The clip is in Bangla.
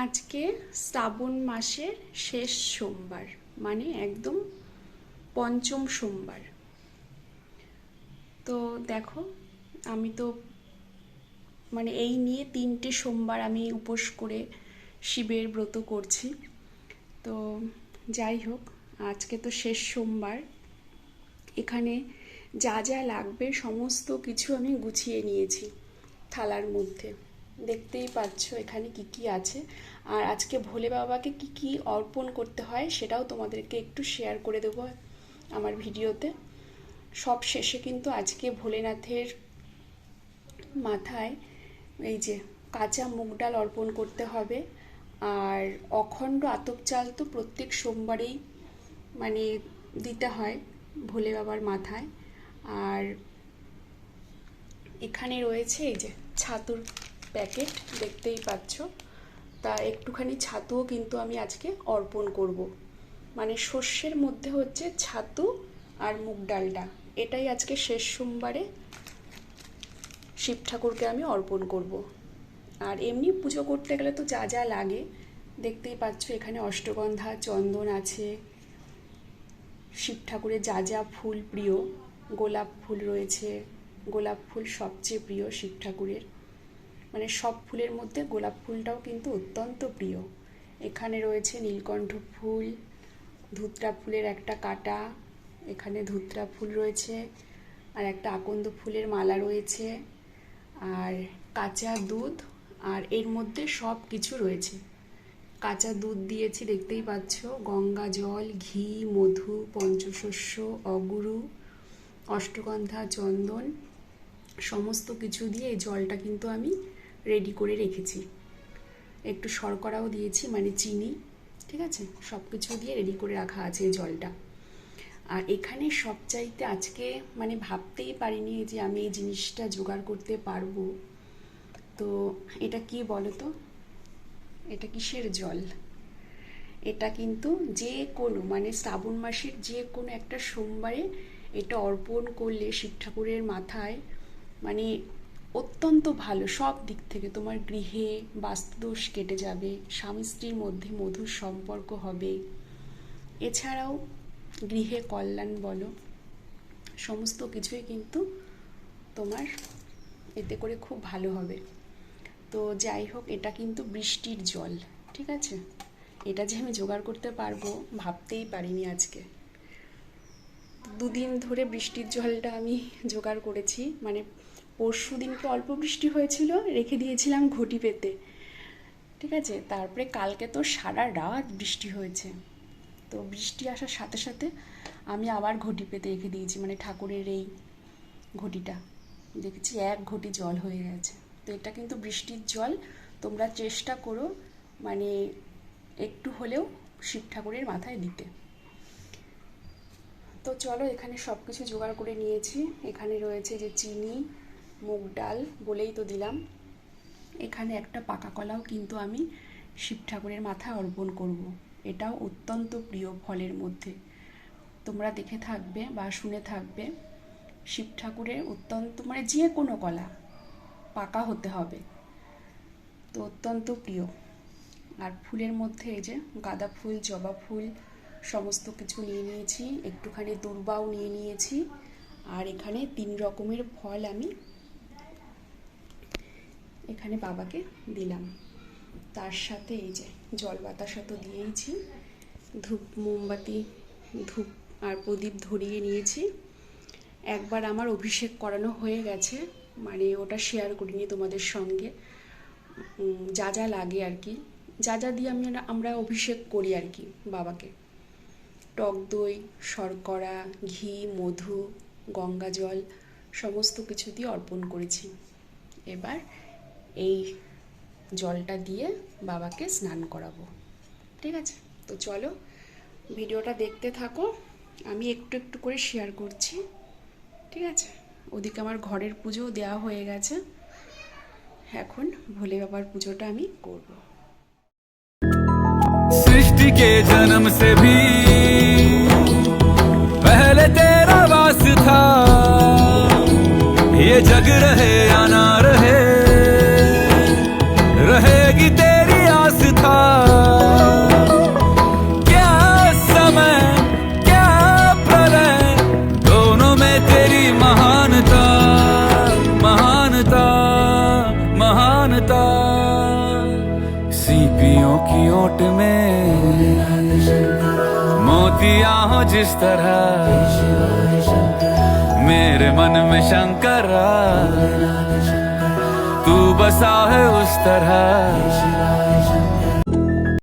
আজকে শ্রাবণ মাসের শেষ সোমবার, মানে একদম পঞ্চম সোমবার। তো দেখো, আমি তো মানে এই নিয়ে 3টে সোমবার আমি উপোস করে শিবের ব্রত করছি। তো যাই হোক, আজকে তো শেষ সোমবার। এখানে যা যা লাগবে সমস্ত কিছু আমি গুছিয়ে নিয়েছি থালার মধ্যে। দেখতেই পাচ্ছ এখানে কি কি আছে। আর আজকে ভোলে বাবাকে কি কি অর্পণ করতে হয় সেটাও তোমাদেরকে একটু শেয়ার করে দেবো আমার ভিডিওতে। সব শেষে কিন্তু আজকে ভোলেনাথের মাথায় এই যে কাঁচা মুগ ডাল অর্পণ করতে হবে। আর অখণ্ড আতপ চাল তো প্রত্যেক সোমবারেই মানে দিতে হয় ভোলে বাবার মাথায়। আর এখানে রয়েছে এই যে ছাতুর প্যাকেট, দেখতেই পাচ্ছ। তা একটুখানি ছাতুও কিন্তু আমি আজকে অর্পণ করব। মানে শস্যের মধ্যে হচ্ছে ছাতু আর মুগ ডালটা, এটাই আজকে শেষ সোমবারে শিব ঠাকুরকে আমি অর্পণ করব। আর এমনি পুজো করতে গেলে তো যা যা লাগে দেখতেই পাচ্ছ। এখানে অষ্টগন্ধা, চন্দন আছে, শিব ঠাকুরের যা যা ফুল প্রিয়, গোলাপ ফুল রয়েছে। গোলাপ ফুল সবচেয়ে প্রিয় শিব ঠাকুরের, মানে সব ফুলের মধ্যে গোলাপ ফুলটাও কিন্তু অত্যন্ত প্রিয়। এখানে রয়েছে নীলকণ্ঠ ফুল, ধুতরা ফুলের একটা কাঁটা, এখানে ধুতরা ফুল রয়েছে, আর একটা আকন্দ ফুলের মালা রয়েছে, আর কাঁচা দুধ। আর এর মধ্যে সব কিছু রয়েছে। কাঁচা দুধ দিয়েছি দেখতেই পাচ্ছ, গঙ্গা জল, ঘি, মধু, পঞ্চশস্য, অগুরু, অষ্টগন্ধা, চন্দন, সমস্ত কিছু দিয়ে এই জলটা কিন্তু আমি রেডি করে রেখেছি। একটু শর্করাও দিয়েছি, মানে চিনি, ঠিক আছে, সব কিছু দিয়ে রেডি করে রাখা আছে এই জলটা। আর এখানে সবচাইতে আজকে মানে ভাবতেই পারিনি যে আমি এই জিনিসটা জোগাড় করতে পারবো। তো এটা কি বলো তো, এটা কিসের জল? এটা কিন্তু যে কোনো মানে শ্রাবণ মাসের যে কোনো একটা সোমবারে এটা অর্পণ করলে শিব ঠাকুরের মাথায় মানে অত্যন্ত ভালো সব দিক থেকে। তোমার গৃহে বাস্তুদোষ কেটে যাবে, স্বামী স্ত্রীর মধ্যে মধুর সম্পর্ক হবে, এছাড়াও গৃহে কল্যাণ বলো, সমস্ত কিছুই কিন্তু তোমার এতে করে খুব ভালো হবে। তো যাই হোক, এটা কিন্তু বৃষ্টির জল, ঠিক আছে। এটা যে আমি জোগাড় করতে পারবো ভাবতেই পারিনি আজকে। 2 দিন ধরে বৃষ্টির জলটা আমি জোগাড় করেছি। মানে পরশু দিনকে অল্প বৃষ্টি হয়েছিল, রেখে দিয়েছিলাম ঘটি পেতে, ঠিক আছে। তারপরে কালকে তো সারা রাত বৃষ্টি হয়েছে। তো বৃষ্টি আসার সাথে সাথে আমি আবার ঘটি পেতে রেখে দিয়েছি, মানে ঠাকুরের এই ঘটিটা দেখেছি 1 ঘটি জল হয়ে গেছে। তো এটা কিন্তু বৃষ্টির জল। তোমরা চেষ্টা করো মানে একটু হলেও শিব ঠাকুরের মাথায় দিতে। তো চলো, এখানে সব কিছু জোগাড় করে নিয়েছি। এখানে রয়েছে যে চিনি, মুগ ডাল বলেই তো দিলাম। এখানে একটা পাকা কলাও কিন্তু আমি শিব ঠাকুরের মাথায় অর্পণ করব। এটাও অত্যন্ত প্রিয় ফলের মধ্যে। তোমরা দেখে থাকবে বা শুনে থাকবে, শিব ঠাকুরের অত্যন্ত মানে যে কোনো কলা পাকা হতে হবে, তো অত্যন্ত প্রিয়। আর ফুলের মধ্যে এই যে গাঁদা ফুল, জবা ফুল সমস্ত কিছু নিয়ে নিয়েছি, একটুখানি দূর্বাও নিয়ে নিয়েছি। আর এখানে 3 রকমের ফল আমি এখানে বাবাকে দিলাম। তার সাথে এই যে জল বাতাসা তো দিয়েইছি, ধূপ, মোমবাতি, ধূপ আর প্রদীপ ধরিয়ে নিয়েছি। একবার আমার অভিষেক করানো হয়ে গেছে, মানে ওটা শেয়ার করিনি তোমাদের সঙ্গে। যা যা লাগে আর কি, যা যা দিয়ে আমরা অভিষেক করি আর কি বাবাকে, টক দই, শর্করা, ঘি, মধু, গঙ্গা জল সমস্ত কিছু দিয়ে অর্পণ করেছি। এবার এই জলটা দিয়ে বাবাকে স্নান করাবো, ঠিক আছে। তো চলো ভিডিওটা দেখতে থাকো, আমি একটু একটু করে শেয়ার করছি, ঠিক আছে। ওদিকে আমার ঘরের পুজো দেওয়া হয়ে গেছে, এখন ভোলে বাবার পুজোটা আমি করব। सृष्टि के जन्म से भी पहले तेरा वास था, ये जग रहे या ना रहे, रहेगी तेरी आस्था। फूलों की ओट में मोतिया हो जिस तरह मेरे मन में शंकरा तू बसा है उस तरह